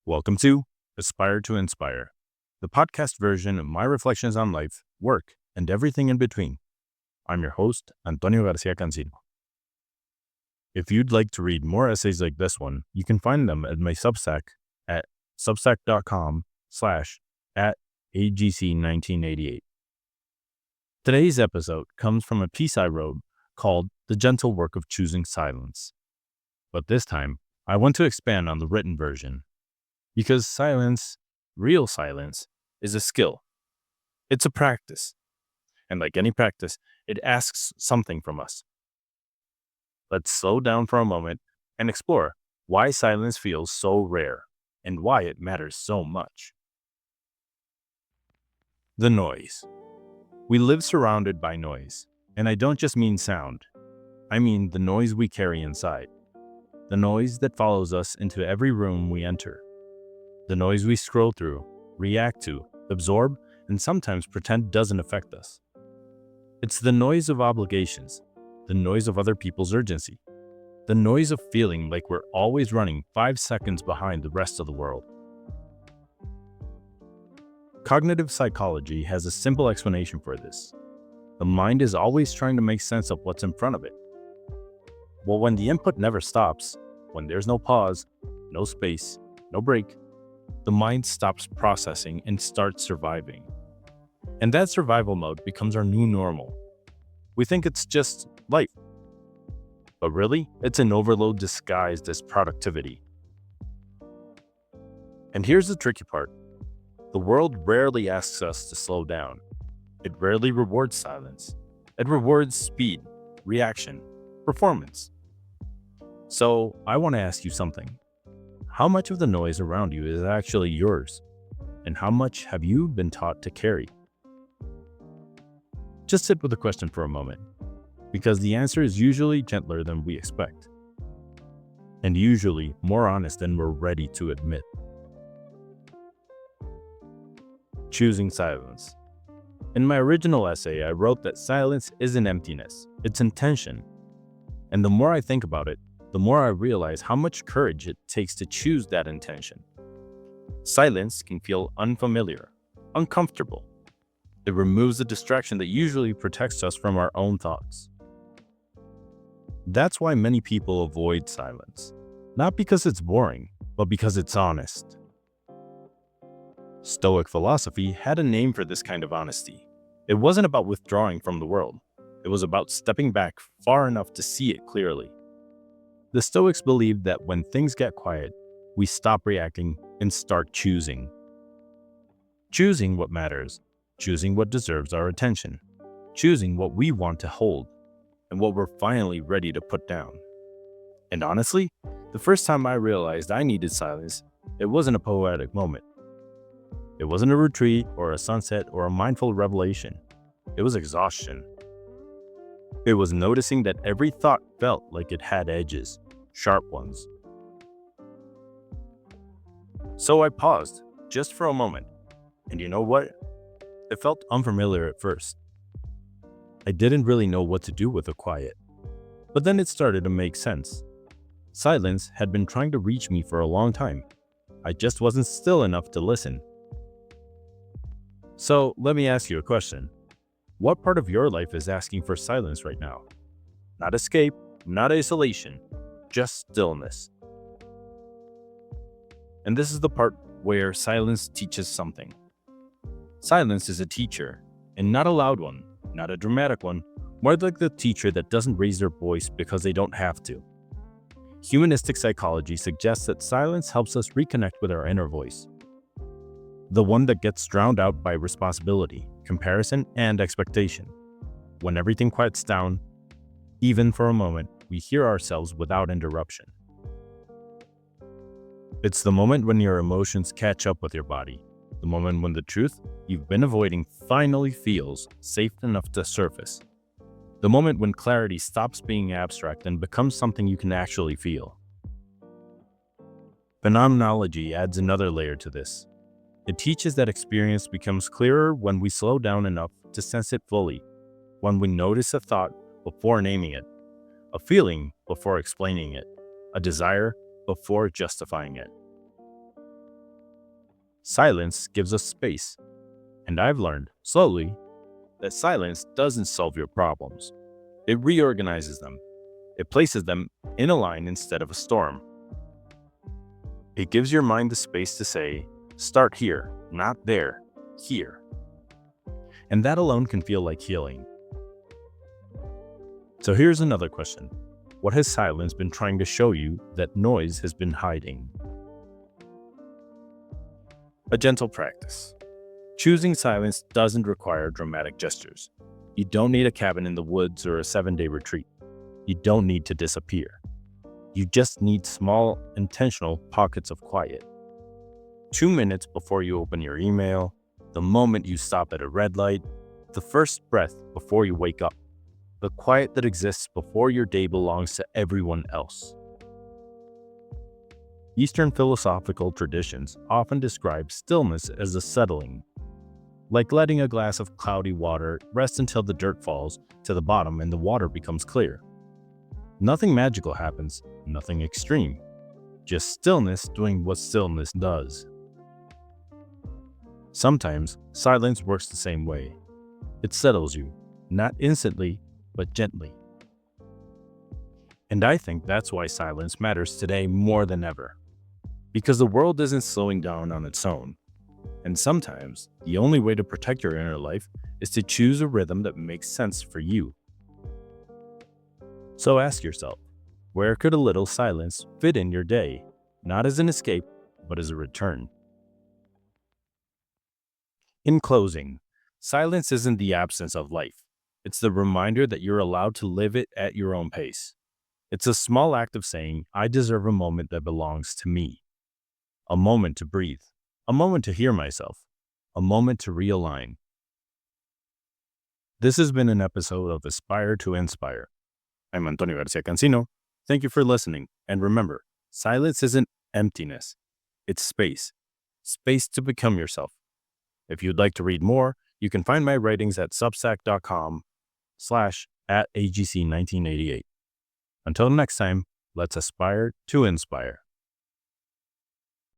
Welcome to Aspire to Inspire, the podcast version of my reflections on life, work, and everything in between. I'm your host, Antonio Garcia Cancino. If you'd like to read more essays like this one, you can find them at my Substack at substack.com/@agc1988. Today's episode comes from a piece I wrote called The Gentle Work of Choosing Silence. But this time, I want to expand on the written version. Because silence, real silence, is a skill. It's a practice. And like any practice, it asks something from us. Let's slow down for a moment and explore why silence feels so rare and why it matters so much. The noise. We live surrounded by noise, and I don't just mean sound. I mean the noise we carry inside. The noise that follows us into every room we enter. The noise we scroll through, react to, absorb, and sometimes pretend doesn't affect us. It's the noise of obligations, the noise of other people's urgency, the noise of feeling like we're always running 5 seconds behind the rest of the world. Cognitive psychology has a simple explanation for this. The mind is always trying to make sense of what's in front of it. Well, when the input never stops, when there's no pause, no space, no break, the mind stops processing and starts surviving. And that survival mode becomes our new normal. We think it's just life. But really, it's an overload disguised as productivity. And here's the tricky part. The world rarely asks us to slow down. It rarely rewards silence. It rewards speed, reaction, performance. So I want to ask you something. How much of the noise around you is actually yours? And how much have you been taught to carry? Just sit with the question for a moment, because the answer is usually gentler than we expect, and usually more honest than we're ready to admit. Choosing silence. In my original essay, I wrote that silence isn't emptiness, it's intention. And the more I think about it, the more I realize how much courage it takes to choose that intention. Silence can feel unfamiliar, uncomfortable. It removes the distraction that usually protects us from our own thoughts. That's why many people avoid silence. Not because it's boring, but because it's honest. Stoic philosophy had a name for this kind of honesty. It wasn't about withdrawing from the world. It was about stepping back far enough to see it clearly. The Stoics believed that when things get quiet, we stop reacting and start choosing. Choosing what matters, choosing what deserves our attention, choosing what we want to hold, and what we're finally ready to put down. And honestly, the first time I realized I needed silence, it wasn't a poetic moment. It wasn't a retreat or a sunset or a mindful revelation. It was exhaustion. It was noticing that every thought felt like it had edges, sharp ones. So I paused, just for a moment. And you know what? It felt unfamiliar at first. I didn't really know what to do with the quiet. But then it started to make sense. Silence had been trying to reach me for a long time. I just wasn't still enough to listen. So let me ask you a question. What part of your life is asking for silence right now? Not escape, not isolation, just stillness. And this is the part where silence teaches something. Silence is a teacher, and not a loud one, not a dramatic one, more like the teacher that doesn't raise their voice because they don't have to. Humanistic psychology suggests that silence helps us reconnect with our inner voice. The one that gets drowned out by responsibility, comparison, and expectation. When everything quiets down, even for a moment, we hear ourselves without interruption. It's the moment when your emotions catch up with your body, the moment when the truth you've been avoiding finally feels safe enough to surface, the moment when clarity stops being abstract and becomes something you can actually feel. Phenomenology adds another layer to this. It teaches that experience becomes clearer when we slow down enough to sense it fully, when we notice a thought before naming it, a feeling before explaining it, a desire before justifying it. Silence gives us space. And I've learned, slowly, that silence doesn't solve your problems. It reorganizes them. It places them in a line instead of a storm. It gives your mind the space to say, start here, not there, here. And that alone can feel like healing. So here's another question. What has silence been trying to show you that noise has been hiding? A gentle practice. Choosing silence doesn't require dramatic gestures. You don't need a cabin in the woods or a 7-day retreat. You don't need to disappear. You just need small, intentional pockets of quiet. 2 minutes before you open your email, the moment you stop at a red light, the first breath before you wake up, the quiet that exists before your day belongs to everyone else. Eastern philosophical traditions often describe stillness as a settling, like letting a glass of cloudy water rest until the dirt falls to the bottom and the water becomes clear. Nothing magical happens, nothing extreme, just stillness doing what stillness does. Sometimes, silence works the same way. It settles you, not instantly, but gently. And I think that's why silence matters today more than ever. Because the world isn't slowing down on its own. And sometimes, the only way to protect your inner life is to choose a rhythm that makes sense for you. So ask yourself, where could a little silence fit in your day? Not as an escape, but as a return. In closing, silence isn't the absence of life. It's the reminder that you're allowed to live it at your own pace. It's a small act of saying, I deserve a moment that belongs to me. A moment to breathe. A moment to hear myself. A moment to realign. This has been an episode of Aspire to Inspire. I'm Antonio Garcia Cancino. Thank you for listening. And remember, silence isn't emptiness. It's space. Space to become yourself. If you'd like to read more, you can find my writings at substack.com/@AGC1988. Until next time, let's aspire to inspire.